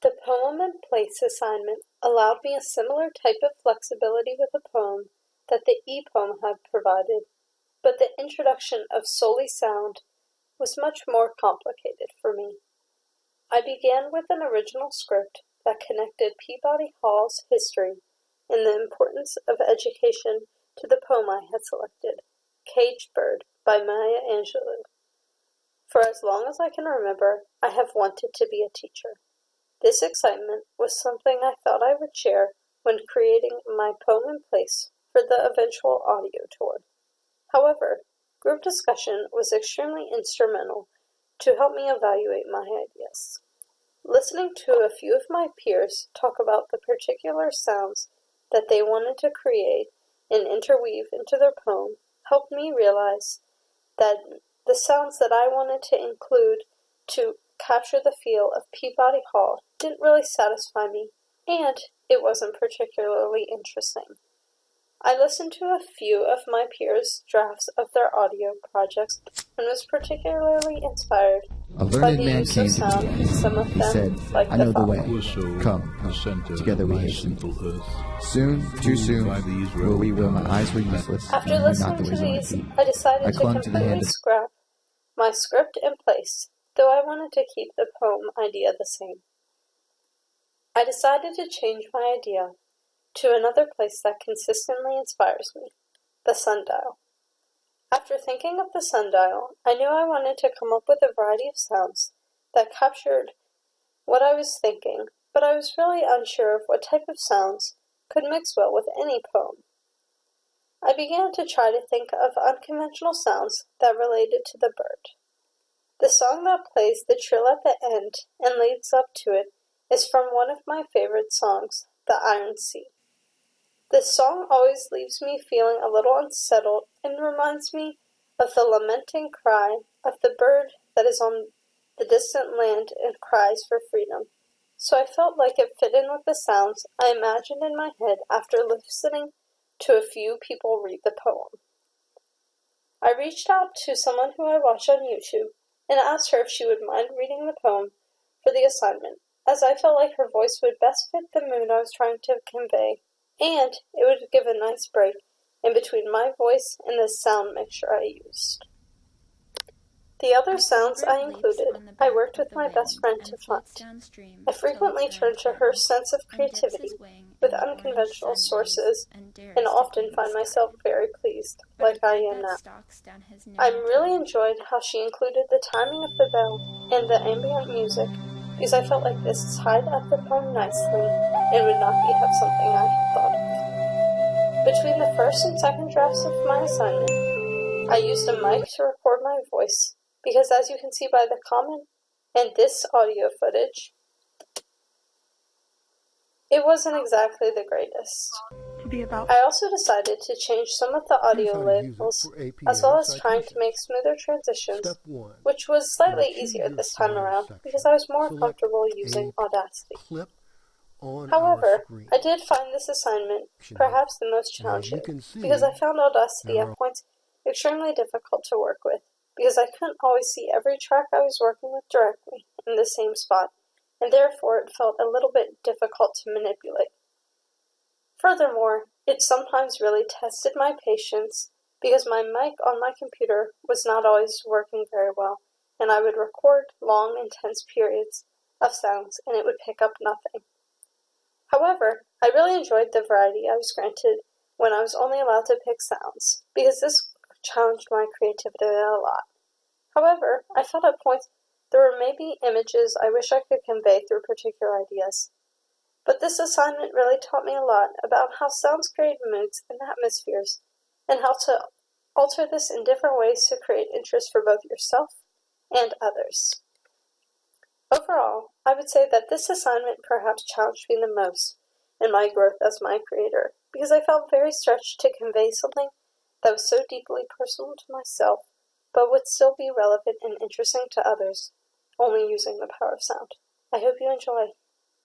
The poem and place assignment allowed me a similar type of flexibility with a poem that the e-poem had provided, but the introduction of solely sound was much more complicated for me. I began with an original script that connected Peabody Hall's history and the importance of education to the poem I had selected, Caged Bird by Maya Angelou. For as long as I can remember, I have wanted to be a teacher. This excitement was something I thought I would share when creating my poem in place for the eventual audio tour. However, group discussion was extremely instrumental to help me evaluate my ideas. Listening to a few of my peers talk about the particular sounds that they wanted to create and interweave into their poem helped me realize that the sounds that I wanted to include to capture the feel of Peabody Hall didn't really satisfy me, and it wasn't particularly interesting. I listened to a few of my peers' drafts of their audio projects and was particularly inspired A by learned the man use came of to sound, me. some of He them said, like I the know the way. following. Come, together we hasten. Soon, too soon, will we where my eyes were useless, After and knew not listening the to ways of my these, feet. I decided I to clung to the completely hand of scrap my script in place, though I wanted to keep the poem idea the same. I decided to change my idea to another place that consistently inspires me, the sundial. After thinking of the sundial, I knew I wanted to come up with a variety of sounds that captured what I was thinking, but I was really unsure of what type of sounds could mix well with any poem. I began to try to think of unconventional sounds that related to the bird. The song that plays the trill at the end and leads up to it is from one of my favorite songs, The Iron Sea. This song always leaves me feeling a little unsettled and reminds me of the lamenting cry of the bird that is on the distant land and cries for freedom. So I felt like it fit in with the sounds I imagined in my head after listening to a few people read the poem. I reached out to someone who I watch on YouTube and asked her if she would mind reading the poem for the assignment, as I felt like her voice would best fit the mood I was trying to convey, and it would give a nice break in between my voice and the sound mixture I used. The other sounds I included, I worked with my best friend to find. I frequently turn to her sense of creativity with unconventional sources and often find myself very pleased, like I am now. I really enjoyed how she included the timing of the bell and the ambient music because I felt like this tied up the poem nicely and would not be half something I had thought of. Between the first and second drafts of my assignment, I used a mic to record my voice because, as you can see by the comment and this audio footage, it wasn't exactly the greatest. I also decided to change some of the audio labels as well as trying to make smoother transitions, which was slightly easier this time around because I was more comfortable using Audacity. However, I did find this assignment perhaps the most challenging because I found Audacity at points extremely difficult to work with because I couldn't always see every track I was working with directly in the same spot, and therefore it felt a little bit difficult to manipulate. Furthermore, it sometimes really tested my patience because my mic on my computer was not always working very well, and I would record long, intense periods of sounds and it would pick up nothing. However, I really enjoyed the variety I was granted when I was only allowed to pick sounds, because this challenged my creativity a lot. However, I felt at points there were maybe images I wish I could convey through particular ideas. But this assignment really taught me a lot about how sounds create moods and atmospheres, and how to alter this in different ways to create interest for both yourself and others. Overall, I would say that this assignment perhaps challenged me the most in my growth as my creator, because I felt very stretched to convey something that was so deeply personal to myself, but would still be relevant and interesting to others, only using the power of sound. I hope you enjoy.